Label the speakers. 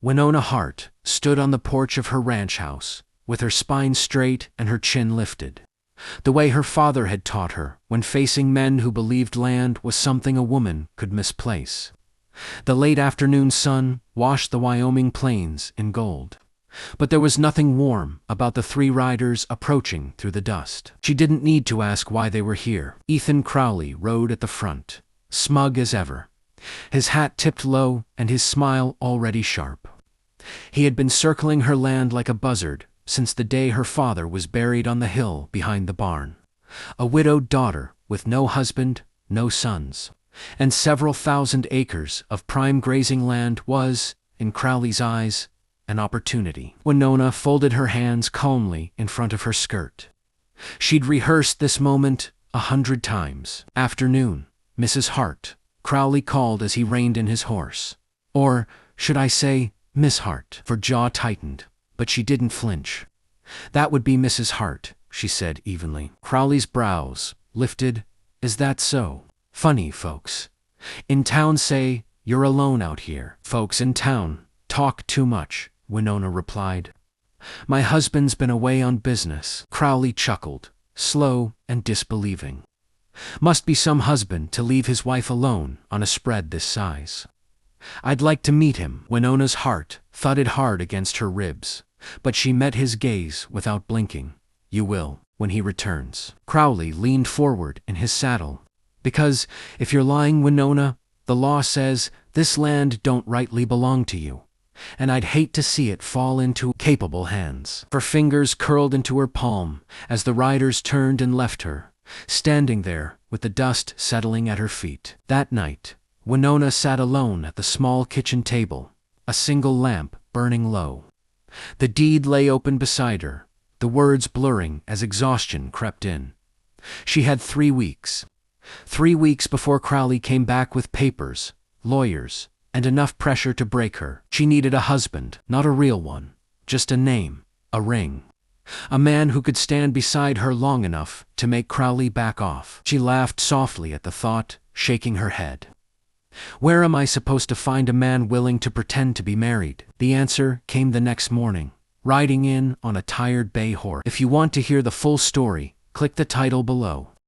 Speaker 1: Winona Hart stood on the porch of her ranch house, with her spine straight and her chin lifted, the way her father had taught her when facing men who believed land was something a woman could misplace. The late afternoon sun washed the Wyoming plains in gold, but there was nothing warm about the three riders approaching through the dust. She didn't need to ask why they were here. Ethan Crowley rode at the front, smug as ever, his hat tipped low and his smile already sharp. He had been circling her land like a buzzard since the day her father was buried on the hill behind the barn. A widowed daughter with no husband, no sons, and several thousand acres of prime grazing land was, in Crowley's eyes, an opportunity. Winona folded her hands calmly in front of her skirt. She'd rehearsed this moment 100 times. "Afternoon, Mrs. Hart," Crowley called as he reined in his horse. Or should I say, Miss Hart, for jaw tightened, but she didn't flinch. "That would be Mrs. Hart," she said evenly. Crowley's brows lifted. "Is that so? Funny folks in town say you're alone out here." "Folks in town talk too much," Winona replied. "My husband's been away on business." Crowley chuckled, slow and disbelieving. Must be some husband to leave his wife alone on a spread this size. "I'd like to meet him." Winona's heart thudded hard against her ribs, but she met his gaze without blinking. "You will, when he returns." Crowley leaned forward in his saddle. "Because, if you're lying, Winona, the law says this land don't rightly belong to you, and I'd hate to see it fall into capable hands." Her fingers curled into her palm as the riders turned and left her, standing there with the dust settling at her feet. That night, Winona sat alone at the small kitchen table, a single lamp burning low. The deed lay open beside her, the words blurring as exhaustion crept in. She had 3 weeks. 3 weeks before Crowley came back with papers, lawyers, and enough pressure to break her. She needed a husband, not a real one, just a name, a ring. A man who could stand beside her long enough to make Crowley back off. She laughed softly at the thought, shaking her head. "Where am I supposed to find a man willing to pretend to be married?" The answer came the next morning, riding in on a tired bay horse. If you want to hear the full story, click the title below.